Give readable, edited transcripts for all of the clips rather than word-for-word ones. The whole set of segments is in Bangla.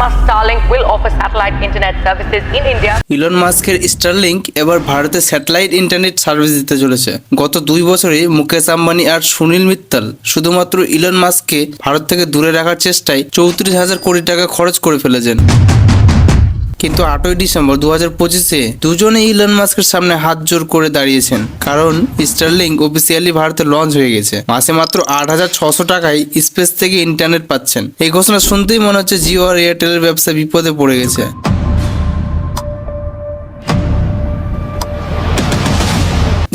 Musk Starlink will offer satellite internet services in India. Elon মাস্কের স্টারলিংক এবার ভারতে স্যাটেলাইট ইন্টারনেট সার্ভিস দিতে চলেছে। গত 2 বছরে মুকেশ আম্বানি আর সুনীল মিত্তাল শুধুমাত্র ইলন মাস্ককে ভারত থেকে দূরে রাখার চেষ্টায় 34,000 কোটি টাকা খরচ করে ফেলেছেন। কিন্তু 8ই ডিসেম্বর 2025-এ দুজনে ইলন মাস্কের সামনে হাত জোর করে দাঁড়িয়েছেন, কারণ স্টারলিংক অফিসিয়ালি ভারতে লঞ্চ হয়ে গেছে। মাসে মাত্র 8,600 টাকায় স্পেস থেকে ইন্টারনেট পাচ্ছেন। এই ঘোষণা শুনতেই মনে হচ্ছে জিও আর এয়ারটেলের ব্যবসা বিপদে পড়ে গেছে।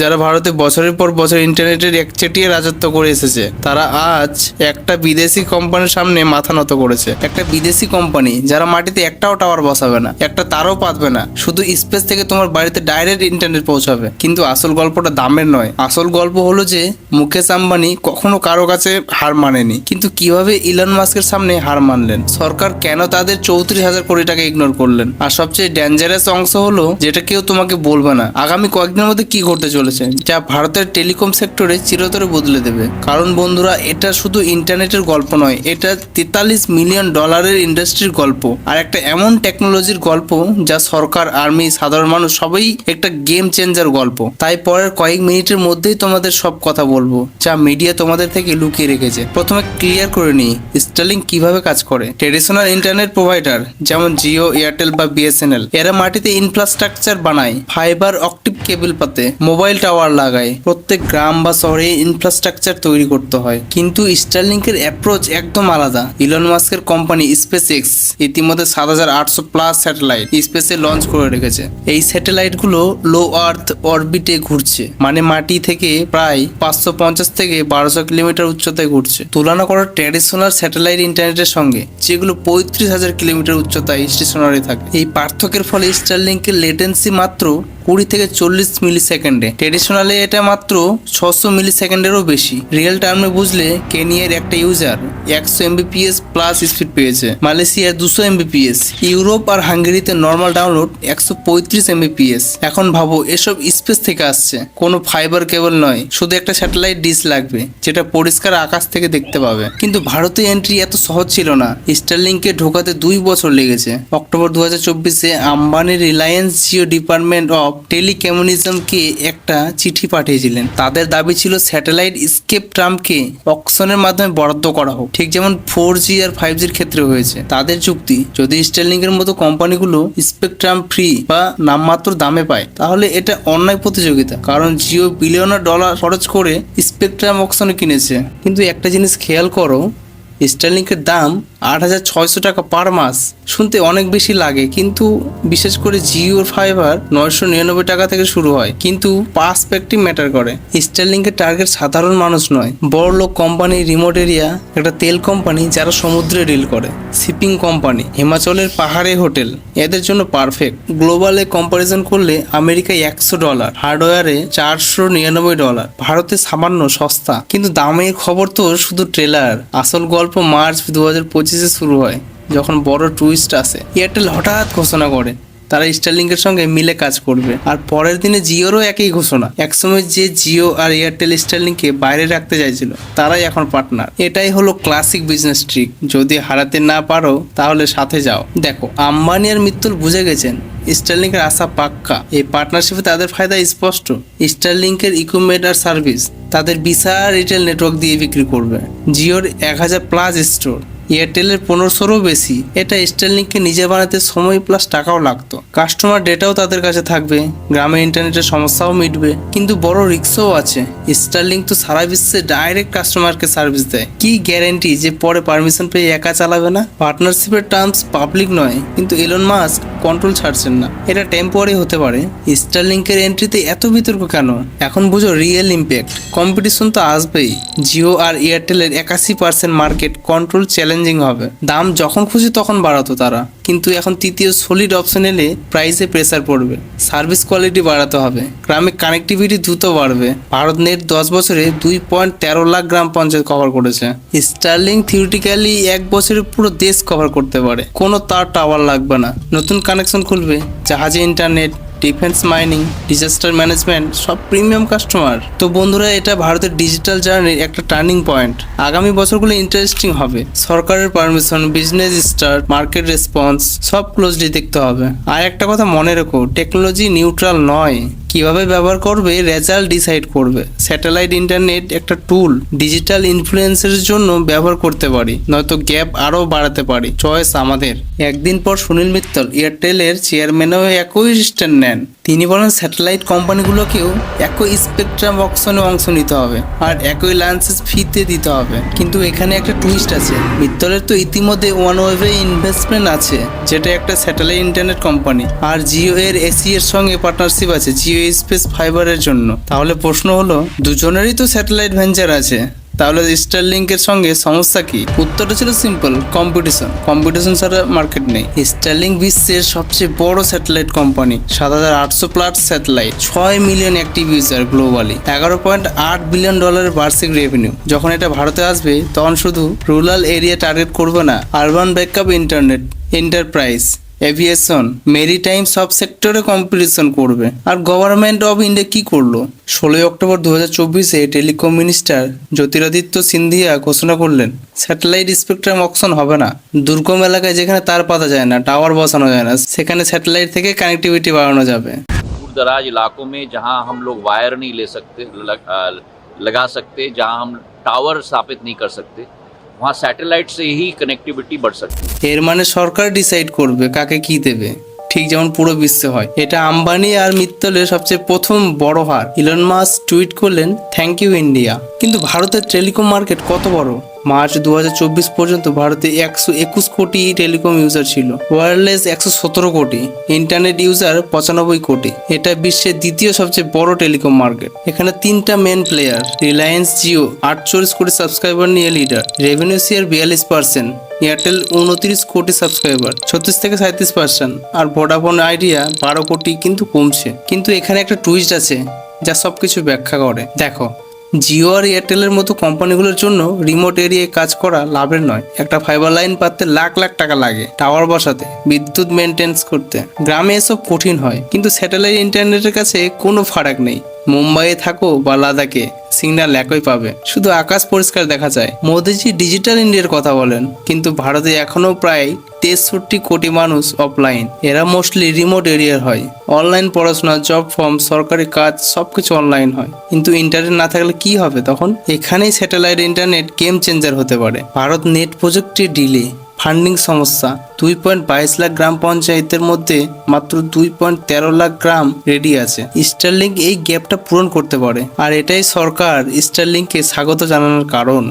যারা ভারতে বছরের পর বছর ইন্টারনেটের একচেটিয়া রাজত্ব করে এসেছে, তারা আজ একটা বিদেশি কোম্পানির সামনে মাথা নত করেছে। একটা বিদেশি কোম্পানি যারা মাটিতে একটাও টাওয়ার বসাবে না, একটা তারও পাতবে না, শুধু স্পেস থেকে তোমার বাড়িতে ডাইরেক্ট ইন্টারনেট পৌঁছাবে। কিন্তু আসল গল্পটা দামের নয়, আসল গল্প হলো যে মুকেশ আম্বানি কখনো কারো কাছে হার মানেনি, কিন্তু কিভাবে ইলন মাস্কের সামনে হার মানলেন, সরকার কেন তাদের 34,000 কোটি টাকা ইগনোর করলেন, আর সবচেয়ে ডেঞ্জারাস অংশ হলো যেটা কেউ তোমাকে বলবে না, আগামী কয়েকদিনের মধ্যে কি ঘটতে চলেছে, যা ভারতের টেলিকম সেক্টরে চিরতরে বদলে দেবে। কারণ বন্ধুরা, এটা শুধু ইন্টারনেটের গল্প নয়, এটা 43 মিলিয়ন ডলারের ইন্ডাস্ট্রির গল্প, আর একটা এমন টেকনোলজির গল্প যা সরকার, আর্মি, সাধারণ মানুষ সবাই একটা গেম চেঞ্জার গল্প। তাই পরের কয়েক মিনিটের মধ্যেই তোমাদের সব কথা বলবো যা মিডিয়া তোমাদের থেকে লুকিয়ে রেখেছে। প্রথমে ক্লিয়ার করে নিই স্টারলিংক কিভাবে কাজ করে। ট্রেডিশনাল ইন্টারনেট প্রোভাইডার যেমন জিও, এয়ারটেল বা বিএসএনএল, এরা মাটিতে ইনফ্রাস্ট্রাকচার বানায়, ফাইবার অপটিক কেবল পাতে, মোবাইল টাওয়ার লাগায়। প্রত্যেক গ্রাম বা শহরে ইনফ্রাস্ট্রাকচার তৈরি করতে হয়। কিন্তু স্টারলিংকের অ্যাপ্রোচ একদম আলাদা। ইলন মাস্কের কোম্পানি স্পেস এক্স ইতিমধ্যে 7,800 প্লাস স্যাটেলাইট স্পেসে লঞ্চ করে রেখেছে। এই স্যাটেলাইটগুলো লো আর্থ অরবিটে ঘুরছে, মানে মাটি থেকে প্রায় 550 থেকে 1200 কিলোমিটার উচ্চতায় ঘুরছে। তুলনা করো ট্র্যাডিশনাল স্যাটেলাইট ইন্টারনেটের সঙ্গে, যেগুলো 35,000 কিলোমিটার উচ্চতায় স্টেশনারি থাকে। এই পার্থক্যের ফলে স্টারলিংকের লেটেন্সি মাত্র 20 থেকে 40 মিলি সেকেন্ডে, ট্রেডিশনালে এটা মাত্র 600 মিলি সেকেন্ডেরও বেশি। রিয়েল টার্মে বুঝলে কেনিয়ার একটা ইউজার 100 এমবিপিএস প্লাস স্পিড পেয়েছে, মালয়েশিয়ার 200 এমবিপিএস, ইউরোপ আর হাঙ্গেরিতে নর্মাল ডাউনলোড 135 এমবিপিএস। এখন ভাবো, এসব স্পেস থেকে আসছে, কোনো ফাইবার কেবল নয়, শুধু একটা স্যাটেলাইট ডিশ লাগবে যেটা পরিষ্কার আকাশ থেকে দেখতে পাবে। কিন্তু ভারতে এন্ট্রি এত সহজ ছিল না। স্টারলিংকে ঢোকাতে 2 বছর লেগেছে। অক্টোবর 2024-এ আম্বানির রিলায়েন্স জিও ডিপার্টমেন্ট অফ টেলিকমিউনিকেশনকে একটা চিঠি পাঠিয়েছিলেন। তাদের দাবি ছিল স্যাটেলাইট স্কেপ ট্রাম্পকে অকশনের মাধ্যমে বরাদ্দ করা হোক, ঠিক যেমন 4G আর 5Gর ক্ষেত্রে হয়েছে। তাদের যুক্তি, যদি স্টারলিংকের মতো কোম্পানিগুলো স্পেকট্রাম ফ্রি বা নামমাত্র দামে পায়, তাহলে এটা অন্যায় প্রতিযোগিতা, কারণ জিও বিলিয়নার ডলার খরচ করে স্পেকট্রাম অকশনে কিনেছে। কিন্তু একটা জিনিস খেয়াল করো, স্টারলিংকের দাম 8,600 টাকা পার মাস। শুনতে অনেক বেশি লাগে, কিন্তু বিশেষ করে জিওর ফাইবার 999 টাকা থেকে শুরু হয়। কিন্তু পার্সপেক্টিভ ম্যাটার করে। স্টারলিংকের টার্গেট সাধারণ মানুষ নয়, বড় লোক কোম্পানি, রিমোট এরিয়া, একটা তেল কোম্পানি যারা সমুদ্রে ডিল করে, শিপিং কোম্পানি, হিমাচলের পাহাড়ে হোটেল, এদের জন্য পারফেক্ট। গ্লোবালে কম্পারিজন করলে আমেরিকায় $100, হার্ডওয়্যারে $499, ভারতে সামান্য সস্তা। কিন্তু দামের খবর তো শুধু ট্রেলার। আসল গল্প মার্চ 2025-এ শুরু হয়, যখন বড় টুইস্ট আসে। এয়ারটেল হঠাৎ ঘোষণা করে তারা স্টারলিংকের সঙ্গে মিলে কাজ করবে, আর পরের দিনে জিওরও একই ঘোষণা। একসময় যে জিও আর এয়ারটেল স্টারলিংকে বাইরে রাখতে চাইছিল, তারাই এখন পার্টনার। এটাই হলো ক্লাসিক বিজনেস ট্রিক। যদি হারাতে না পারো, তাহলে সাথে যাও। দেখো, আম্বানি আর মিত্তুল বুঝে গেছেন স্টারলিংকের আশা পাক্কা। এই পার্টনারশিপে তাদের ফায়দা স্পষ্ট। স্টারলিংকের ইকুইপমেন্ট আর সার্ভিস তাদের বিশাল রিটেল নেটওয়ার্ক দিয়ে বিক্রি করবে। জিওর 1,000 প্লাস স্টোর, এয়ারটেলের 1500-ও বেশি। এটা স্টারলিংককে নিজে বানাতে সময় প্লাস টাকাও লাগতো। কাস্টমার ডেটাও তাদের কাছে থাকবে, গ্রামে ইন্টারনেটের সমস্যাও মিটবে। কিন্তু বড় রিস্কও আছে। স্টারলিংক তো সারা বিশ্বে ডাইরেক্ট কাস্টমারকে সার্ভিস দেয়। কি গ্যারেন্টি যে পরে পারমিশন পেয়ে একা চালাবে না? পার্টনারশিপের টার্মস পাবলিক নয়, কিন্তু এলন মাস্ক কন্ট্রোল ছাড়ছেন না। এটা টেম্পোরারি হতে পারে। স্টারলিংকের এন্ট্রিতে এত বিতর্ক কেন? এখন বুঝো রিয়েল ইম্প্যাক্ট। কম্পিটিশন তো আসবেই। জিও আর এয়ারটেলের 81% মার্কেট কন্ট্রোল চ্যালেঞ্জিং হবে। দাম যখন খুশি তখন বাড়াতো তারা, কিন্তু এখন তৃতীয় সলিড অপশন এলে প্রাইসে প্রেসার পড়বে। সার্ভিস কোয়ালিটি বাড়াতে হবে, গ্রামে কানেক্টিভিটি দ্রুত বাড়বে। ভারত নেট 10 বছরে 2.13 লাখ গ্রাম পঞ্চায়েত কভার করেছে। স্টারলিংক থিওরিটিক্যালি 1 বছরে পুরো দেশ কভার করতে পারে। কোনো তার টাওয়ার লাগবে না, নতুন কানেকশন খুলবে, জাহাজে internet, defence mining, disaster management সব প্রিমিয়াম কাস্টমার। তো বন্ধুরা, এটা ভারতের ডিজিটাল জার্নির একটা টার্নিং পয়েন্ট। আগামী বছরগুলো ইন্টারেস্টিং হবে। সরকারের permission, business start, market response সব ক্লোজলি দেখতে হবে। আর একটা কথা মনে রেখো, টেকনোলজি নিউট্রাল নয়, কিভাবে ব্যবহার করবে রেজাল্ট ডিসাইড করবে। স্যাটেলাইট ইন্টারনেট একটা টুল, ডিজিটাল ইনফ্লুয়েন্সের জন্য ব্যবহার করতে পারি, নয়তো গ্যাপ আরও বাড়াতে পারি। চয়েস আমাদের। একদিন পর সুনীল মিত্তল এয়ারটেলের চেয়ারম্যানও একই স্ট্যান্ড নেন। তিনি বলেন স্যাটেলাইট কোম্পানিগুলোকেও একই স্পেকট্রাম অকশনে অংশ নিতে হবে আর একই লাইসেন্স ফিতে দিতে হবে। কিন্তু এখানে একটা টুইস্ট আছে। মিত্তলের তো ইতিমধ্যে ওয়ানওয়েভে ইনভেস্টমেন্ট আছে, যেটা একটা স্যাটেলাইট ইন্টারনেট কোম্পানি, আর জিও এর এসি এর সঙ্গে পার্টনারশিপ আছে জিও স্পেস ফাইবারের জন্য। তাহলে প্রশ্ন হলো, দুজনেরই তো স্যাটেলাইট ভেঞ্চার আছে, তাহলে স্টারলিংকের সঙ্গে সমস্যা কি? উত্তরটা ছিল সিম্পল, কম্পিটিশন ছাড়া মার্কেট নেই। স্টারলিংক বিশ্বের সবচেয়ে বড় satellite company, 7,800 plus satellite, 6 million active user globally, $11.8 billion বার্ষিক রেভিনিউ। যখন এটা ভারতে আসবে তখন শুধু রুরাল এরিয়া টার্গেট করবে না, urban backup internet, enterprise, aviation, maritime সব সেক্টরে কম্পিটিশন করবে। আর গভর্নমেন্ট অফ ইন্ডিয়া কি করলো? 16 অক্টোবর 2024-এ টেলিকম মিনিস্টার জ্যোতিরাদিত্য সিন্ধিয়া ঘোষণা করলেন স্যাটেলাইট স্পেকট্রাম অকশন হবে না। দুর্গম এলাকায় যেখানে তার পাতা যায় না, টাওয়ার বসানো যায় না, সেখানে স্যাটেলাইট থেকে কানেক্টিভিটি বাড়ানো যাবে। दूर दराज इलाकों में जहां हम लोग वायर नहीं ले सकते लगा सकते, जहां हम टावर स्थापित नहीं कर सकते, वहां सैटेलाइट से ही कनेक्टिविटी बढ़ सकती है। এর মানে সরকার ডিসাইড করবে কাকে কি দেবে, ঠিক যেমন পুরো বিশ্বে হয়। এটা আম্বানি আর মিত্তলের সবচেয়ে প্রথম বড় হার। ইলন মাস্ক টুইট করলেন থ্যাংক ইউ ইন্ডিয়া। কিন্তু ভারতের টেলিকম মার্কেট কত বড়? মার্চ 2024 পর্যন্ত ভারতে 121 কোটি টেলিকম ইউজার ছিল, ওয়্যারলেস 117 কোটি, ইন্টারনেট ইউজার 95 কোটি। এটা বিশ্বের দ্বিতীয় সবচেয়ে বড় টেলিকম মার্কেট। এখানে তিনটা মেন প্লেয়ার, রিলায়েন্স জিও 48 কোটি সাবস্ক্রাইবার নিয়ে লিডার, রেভিনিউ শেয়ার 42%, এয়ারটেল 29 কোটি সাবস্ক্রাইবার 36 থেকে 37%, আর ভোডাফোন আইডিয়া 12 কোটি, কিন্তু কমছে। কিন্তু এখানে একটা টুইস্ট আছে যা সবকিছু ব্যাখ্যা করে। দেখো, জিও আর এয়ারটেলের মতো কোম্পানিগুলোর জন্য রিমোট এরিয়ায় কাজ করা লাভের নয়। একটা ফাইবার লাইন পাততে লাখ লাখ টাকা লাগে, টাওয়ার বসাতে, বিদ্যুৎ মেনটেন্স করতে। গ্রামে এসব কঠিন হয়, কিন্তু স্যাটেলাইট ইন্টারনেটের কাছে কোনো ফারাক নেই। মুম্বাইয়ে থাকো বা লাদাখে, সিগন্যাল একই পাবে, শুধু আকাশ পরিষ্কার দেখা যায়। মোদিজি ডিজিটাল ইন্ডিয়ার কথা বলেন, কিন্তু ভারতে এখনও প্রায় 63 কোটি মানুষ অফলাইন। এরা মোস্টলি রিমোট এরিয়ার হয়। অনলাইন পড়াশোনা, জব ফর্ম, সরকারি কাজ সবকিছু অনলাইন হয়। কিন্তু ইন্টারনেট না থাকলে কি হবে তখন? এখানেই স্যাটেলাইট ইন্টারনেট গেম চেঞ্জার হতে পারে। ভারত নেট প্রজেক্টে ডিলে, ফান্ডিং সমস্যা। 2.22 লাখ গ্রাম পঞ্চায়েতের মধ্যে মাত্র 2.13 লাখ গ্রাম রেডি আছে। স্টারলিংক এই গ্যাপটা পূরণ করতে পারে, আর এটাই সরকার স্টারলিংককে স্বাগত জানানোর কারণ।